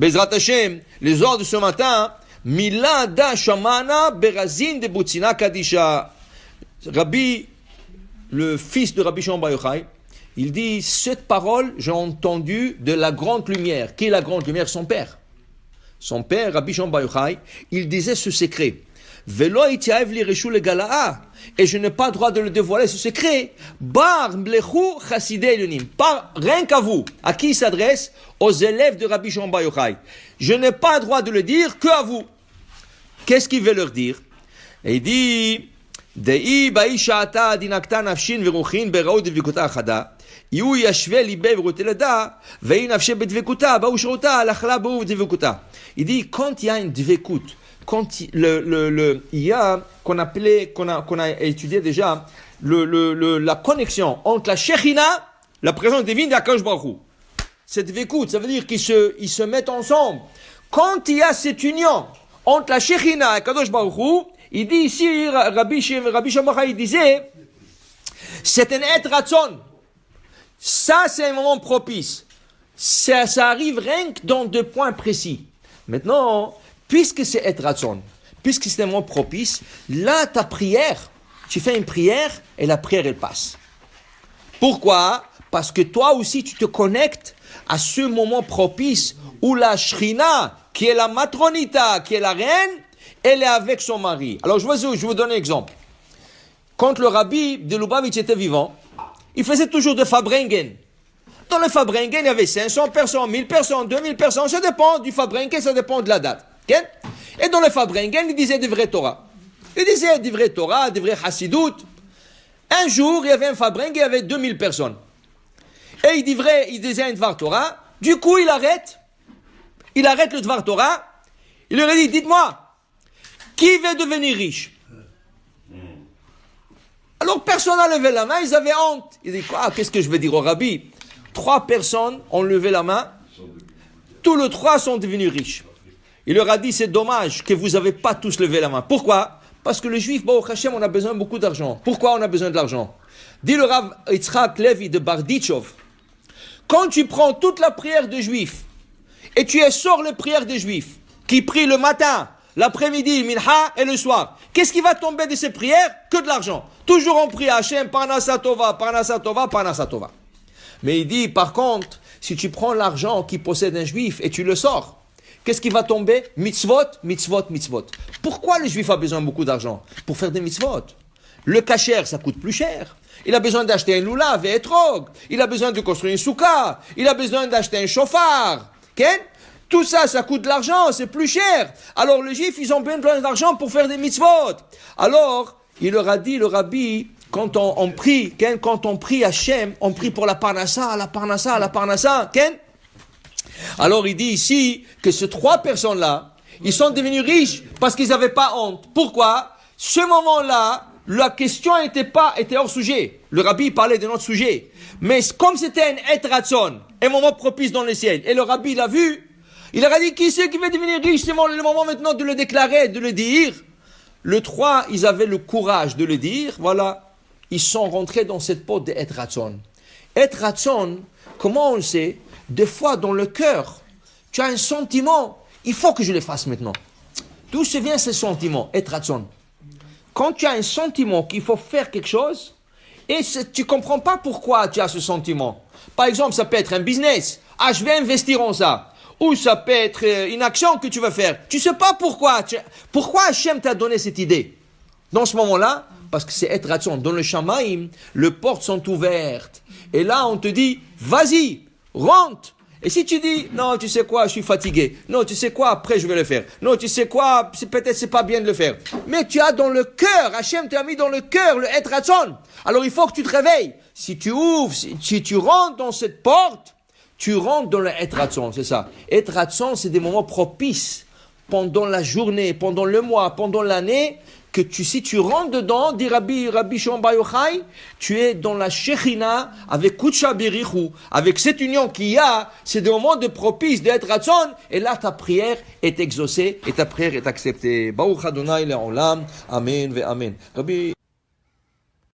Bezrat Hashem, les ordres de ce matin, Mila da shamana berazin de butzina kadisha. Rabbi, le fils de Rabbi Shimon Bar Yochai, il dit, cette parole, j'ai entendu de la grande lumière. Qui est la grande lumière? Son père. Son père, Rabbi Shimon Bar Yochai, il disait ce secret. Velo itiaev li reshu le galaa. Et je n'ai pas le droit de le dévoiler, ce secret. Bar mlechu chasidei lunim. Rien qu'à vous. À qui il s'adresse? Aux élèves de Rabbi Shimon Bar Yochai. Je n'ai pas le droit de le dire qu'à vous. Qu'est-ce qu'il veut leur dire? Et il dit, Dei baishata dinakta nafshin veruchin beraud devikuta achada. יהיו ישווה ליבי ורותי לדע, והיא נפשי בדבקותה, באו שרותה, לחלה באו ודבקותה. Il dit, quand il y a une dvekut, quand il y a, qu'on a étudié déjà, la connexion entre la Shekhinah, la présence divine d'Akadosh Baruch Hu. Cette dvekut, ça veut dire qu'ils se mettent ensemble. Quand il y a cette union entre la Shekhinah et Akadosh Baruch Hu, il dit ici, Rabbi Shimon il disait, c'est un et ratzon. Ça, c'est un moment propice. Ça arrive rien que dans 2 points précis. Maintenant, puisque c'est et ratzon, puisque c'est un moment propice, là, ta prière, tu fais une prière et la prière, elle passe. Pourquoi? Parce que toi aussi, tu te connectes à ce moment propice où la Shrina, qui est la matronita, qui est la reine, elle est avec son mari. Alors, je vais vous donner un exemple. Quand le rabbi de Lubavitch était vivant, il faisait toujours de Fabrengen. Dans le Fabrengen, il y avait 500 personnes, 1000 personnes, 2000 personnes. Ça dépend du Fabrengen, ça dépend de la date. Okay? Et dans le Fabrengen, il disait des vrais Torah. Il disait des vrais Torah, des vrais Hassidout. Un jour, il y avait un Fabrengen, il y avait 2000 personnes. Et il disait un Dvar Torah. Du coup, il arrête le Dvar Torah. Il leur a dit, dites-moi, qui veut devenir riche? Alors personne n'a levé la main, ils avaient honte. Ils disent quoi? Qu'est-ce que je vais dire au rabbi? 3 personnes ont levé la main, tous les 3 sont devenus riches. Il leur a dit, c'est dommage que vous n'avez pas tous levé la main. Pourquoi? Parce que le juif, Baruch Hashem, on a besoin de beaucoup d'argent. Pourquoi on a besoin de l'argent? Dit le Rav Yitzhak Levi de Bardichov, quand tu prends toute la prière des juifs, et tu sors les prières des juifs, qui prient le matin, l'après-midi, minha et le soir, qu'est-ce qui va tomber de ces prières? Que de l'argent. Toujours on prie Hachem, Parnasatova, Parnasatova, Parnasatova. Mais il dit, par contre, si tu prends l'argent qui possède un juif et tu le sors, qu'est-ce qui va tomber? Mitzvot, mitzvot, mitzvot. Pourquoi le juif a besoin de beaucoup d'argent? Pour faire des mitzvot. Le kasher, ça coûte plus cher. Il a besoin d'acheter un lulav et etrog. Il a besoin de construire une souka. Il a besoin d'acheter un chauffard. Okay? Tout ça, ça coûte de l'argent, c'est plus cher. Alors les juifs, ils ont besoin d'argent pour faire des mitzvot. Alors, il leur a dit, le rabbi, quand on prie Hachem, on prie pour la parnassa, la parnassa, la parnassa. Okay? Alors il dit ici que ces 3 personnes-là, ils sont devenus riches parce qu'ils n'avaient pas honte. Pourquoi? Ce moment-là, la question était hors sujet. Le rabbi parlait de notre sujet. Mais comme c'était un et ratzon, un moment propice dans le ciel, et le rabbi l'a vu, il leur a dit, qui c'est qui veut devenir riche? C'est le moment maintenant de le déclarer, de le dire. Le 3, ils avaient le courage de le dire. Voilà. Ils sont rentrés dans cette porte de Et Ratzon. Et Ratzon, comment on le sait? Des fois, dans le cœur, tu as un sentiment. Il faut que je le fasse maintenant. D'où se vient ce sentiment? Et Ratzon. Quand tu as un sentiment qu'il faut faire quelque chose, et tu ne comprends pas pourquoi tu as ce sentiment. Par exemple, ça peut être un business. Ah, je vais investir en ça. Ou ça peut être une action que tu vas faire. Tu ne sais pas pourquoi. Pourquoi Hachem t'a donné cette idée? Dans ce moment-là, parce que c'est être ratzon. Dans le Shamaim, les portes sont ouvertes. Et là, on te dit, vas-y, rentre. Et si tu dis, non, tu sais quoi, je suis fatigué. Non, tu sais quoi, après je vais le faire. Non, tu sais quoi, peut-être c'est pas bien de le faire. Mais tu as dans le cœur, Hachem t'a mis dans le cœur le être ratzon. Alors il faut que tu te réveilles. Si tu ouvres, si tu rentres dans cette porte, tu rentres dans le Et Ratzon, c'est ça. Et Ratzon, c'est des moments propices pendant la journée, pendant le mois, pendant l'année, que si tu rentres dedans, dit Rabbi Shimon Bar Yochai, tu es dans la Shekhinah avec Kutsha Berichu, avec cette union qu'il y a, c'est des moments de propice d'Et Ratzon, et là ta prière est exaucée et ta prière est acceptée. Baruch Adonai le'olam, Amen ve Amen. Rabbi